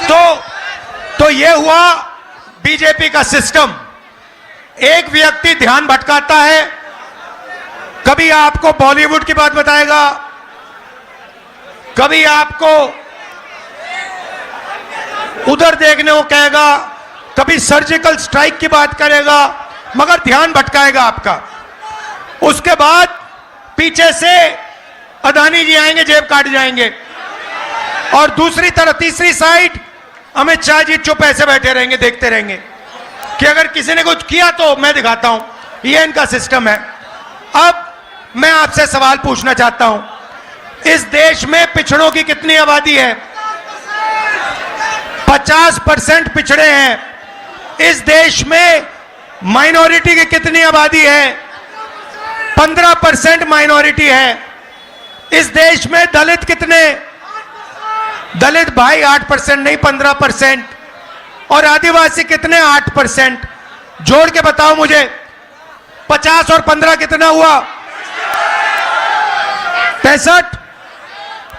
तो ये हुआ बीजेपी का सिस्टम। एक व्यक्ति ध्यान भटकाता है, कभी आपको बॉलीवुड की बात बताएगा, कभी आपको उधर देखने को कहेगा, कभी सर्जिकल स्ट्राइक की बात करेगा, मगर ध्यान भटकाएगा आपका। उसके बाद पीछे से अदानी जी आएंगे, जेब काट जाएंगे, और दूसरी तरफ तीसरी साइड अमित शाह जी चुप ऐसे बैठे रहेंगे, देखते रहेंगे कि अगर किसी ने कुछ किया तो मैं दिखाता हूं। ये इनका सिस्टम है। अब मैं आपसे सवाल पूछना चाहता हूं, इस देश में पिछड़ों की कितनी आबादी है? 50% पिछड़े हैं। इस देश में माइनॉरिटी की कितनी आबादी है? 15% माइनॉरिटी है। इस देश में दलित कितने? दलित भाई 8% नहीं 15%। और आदिवासी कितने? 8%। जोड़ के बताओ मुझे, 50 और 15 कितना हुआ? 65।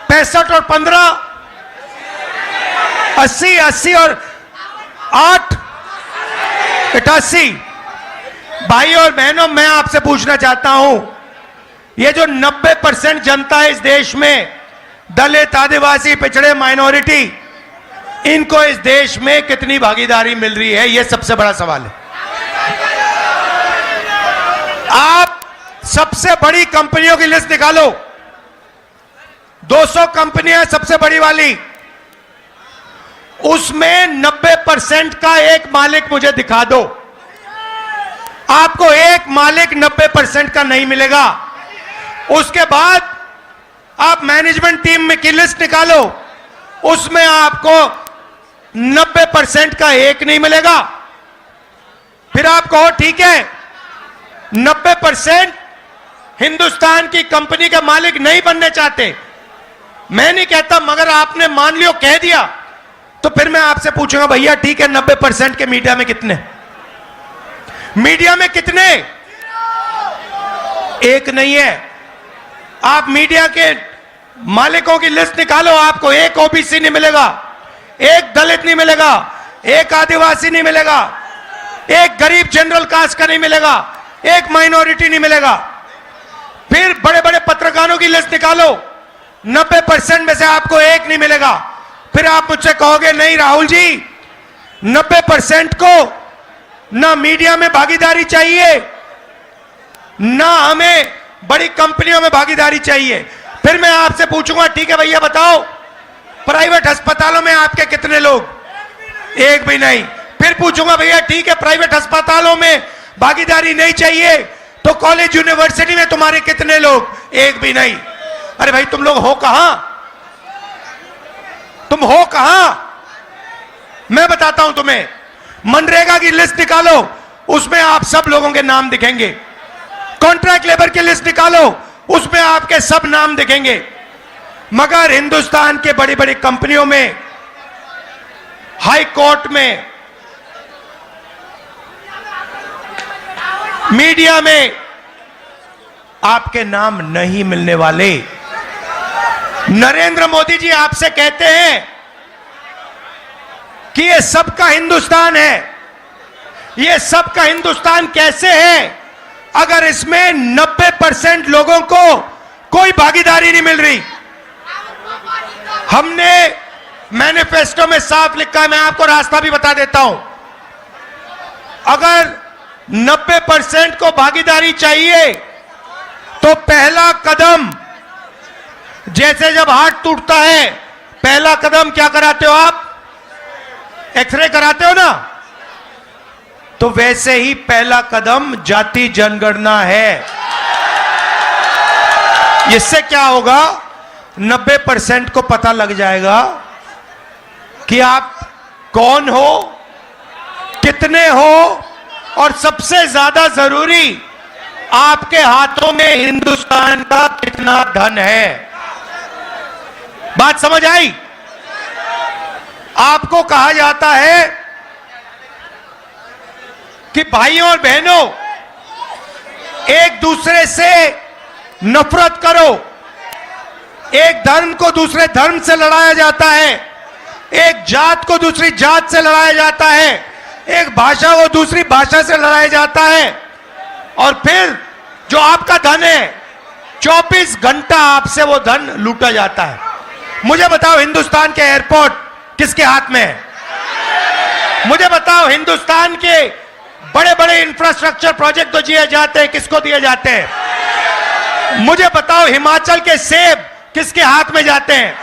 65 और 15 80। 80 और 8 88। भाई और बहनों, मैं आपसे पूछना चाहता हूं, ये जो 90% जनता है इस देश में, दलित, आदिवासी, पिछड़े, माइनॉरिटी, इनको इस देश में कितनी भागीदारी मिल रही है? यह सबसे बड़ा सवाल है। आप सबसे बड़ी कंपनियों की लिस्ट निकालो, 200 कंपनियां सबसे बड़ी वाली, उसमें 90% का एक मालिक मुझे दिखा दो। आपको एक मालिक 90% का नहीं मिलेगा। उसके बाद आप मैनेजमेंट टीम में की लिस्ट निकालो, उसमें आपको 90% का एक नहीं मिलेगा। फिर आप कहो ठीक है, 90% हिंदुस्तान की कंपनी के मालिक नहीं बनने चाहते। मैं नहीं कहता, मगर आपने मान लियो, कह दिया, तो फिर मैं आपसे पूछूंगा, भैया ठीक है, 90% के मीडिया में कितने? मीडिया में कितने? एक नहीं है। आप मीडिया के मालिकों की लिस्ट निकालो, आपको एक ओबीसी नहीं मिलेगा, एक दलित नहीं मिलेगा, एक आदिवासी नहीं मिलेगा, एक गरीब जनरल कास्ट का नहीं मिलेगा, एक माइनॉरिटी नहीं मिलेगा। फिर बड़े बड़े पत्रकारों की लिस्ट निकालो, 90% में से आपको एक नहीं मिलेगा। फिर आप मुझसे कहोगे नहीं राहुल जी, 90% को ना मीडिया में भागीदारी चाहिए, ना हमें बड़ी कंपनियों में भागीदारी चाहिए। फिर मैं आपसे पूछूंगा ठीक है भैया बताओ, प्राइवेट अस्पतालों में आपके कितने लोग? एक भी नहीं। फिर पूछूंगा भैया ठीक है, प्राइवेट अस्पतालों में भागीदारी नहीं चाहिए, तो कॉलेज यूनिवर्सिटी में तुम्हारे कितने लोग? एक भी नहीं। अरे भाई तुम लोग हो कहां? तुम हो कहां? मैं बताता हूं तुम्हें, मनरेगा की लिस्ट निकालो, उसमें आप सब लोगों के नाम दिखेंगे। कॉन्ट्रैक्ट लेबर की लिस्ट निकालो, उसमें आपके सब नाम दिखेंगे। मगर हिंदुस्तान के बड़ी बड़ी कंपनियों में, हाई कोर्ट में, मीडिया में आपके नाम नहीं मिलने वाले। नरेंद्र मोदी जी आपसे कहते हैं कि ये सबका हिंदुस्तान है। ये सबका हिंदुस्तान कैसे है अगर इसमें 90% लोगों को कोई भागीदारी नहीं मिल रही? हमने मैनिफेस्टो में साफ लिखा है, मैं आपको रास्ता भी बता देता हूं। अगर 90% को भागीदारी चाहिए तो पहला कदम, जैसे जब हार्ट टूटता है पहला कदम क्या कराते हो आप? एक्सरे कराते हो ना? तो वैसे ही पहला कदम जाति जनगणना है। इससे क्या होगा? 90% को पता लग जाएगा कि आप कौन हो, कितने हो, और सबसे ज्यादा जरूरी, आपके हाथों में हिंदुस्तान का कितना धन है। बात समझ आई? आपको कहा जाता है कि भाइयों और बहनों, एक दूसरे से नफरत करो। एक धर्म को दूसरे धर्म से लड़ाया जाता है, एक जात को दूसरी जात से लड़ाया जाता है, एक भाषा को दूसरी भाषा से लड़ाया जाता है, और फिर जो आपका धन है 24 घंटा आपसे वो धन लूटा जाता है। मुझे बताओ हिंदुस्तान के एयरपोर्ट किसके हाथ में है? मुझे बताओ हिंदुस्तान के बड़े बड़े इंफ्रास्ट्रक्चर प्रोजेक्ट तो दिए जाते हैं, किसको दिए जाते हैं? मुझे बताओ हिमाचल के सेब किसके हाथ में जाते हैं?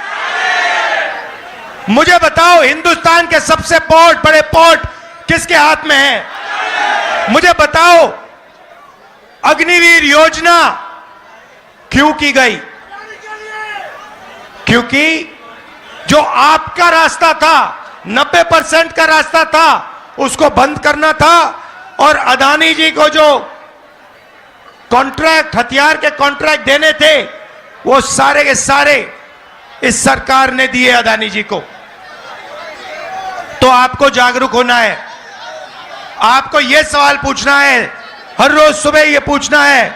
मुझे बताओ हिंदुस्तान के सबसे बड़े पोर्ट किसके हाथ में है? मुझे बताओ अग्निवीर योजना क्यों की गई? क्योंकि जो आपका रास्ता था, 90% का रास्ता था, उसको बंद करना था, और अदानी जी को जो कॉन्ट्रैक्ट, हथियार के कॉन्ट्रैक्ट देने थे, वो सारे के सारे इस सरकार ने दिए अदानी जी को। तो आपको जागरूक होना है, आपको यह सवाल पूछना है, हर रोज सुबह यह पूछना है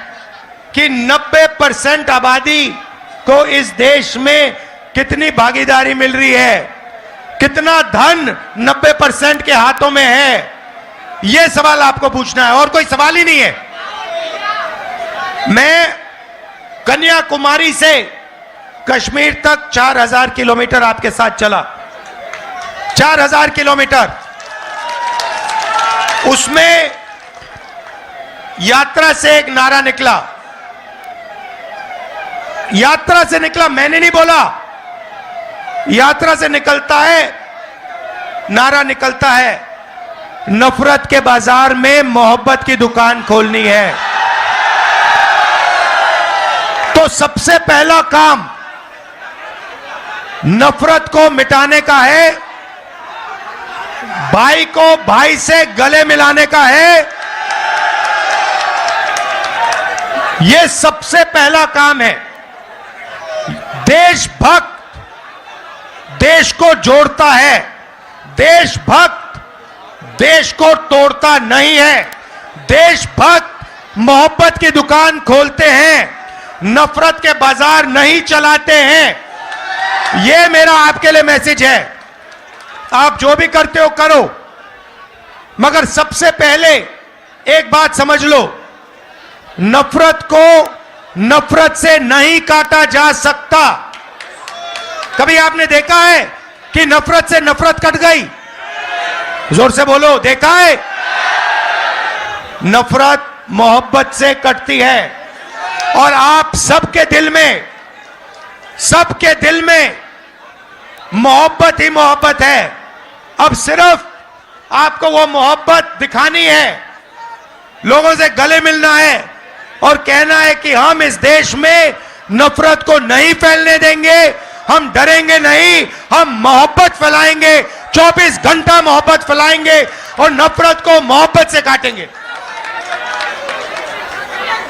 कि 90% आबादी को इस देश में कितनी भागीदारी मिल रही है, कितना धन 90% के हाथों में है, यह सवाल आपको पूछना है, और कोई सवाल ही नहीं है। मैं कन्याकुमारी से कश्मीर तक 4000 किलोमीटर आपके साथ चला, 4000 किलोमीटर। उसमें यात्रा से एक नारा निकला, यात्रा से निकला, मैंने नहीं बोला, यात्रा से निकलता है, नारा निकलता है, नफरत के बाजार में मोहब्बत की दुकान खोलनी है। तो सबसे पहला काम नफरत को मिटाने का है, भाई को भाई से गले मिलाने का है। यह सबसे पहला काम है। देशभक्त देश को जोड़ता है, देशभक्त देश को तोड़ता नहीं है। देशभक्त मोहब्बत की दुकान खोलते हैं, नफरत के बाजार नहीं चलाते हैं। यह मेरा आपके लिए मैसेज है। आप जो भी करते हो करो, मगर सबसे पहले एक बात समझ लो, नफरत को नफरत से नहीं काटा जा सकता। कभी आपने देखा है कि नफरत से नफरत कट गई? जोर से बोलो, देखा है? नफरत मोहब्बत से कटती है, और आप सबके दिल में मोहब्बत ही मोहब्बत है। अब सिर्फ आपको वो मोहब्बत दिखानी है, लोगों से गले मिलना है और कहना है कि हम इस देश में नफरत को नहीं फैलने देंगे, हम डरेंगे नहीं, हम मोहब्बत फैलाएंगे, 24 घंटा मोहब्बत फैलाएंगे और नफरत को मोहब्बत से काटेंगे।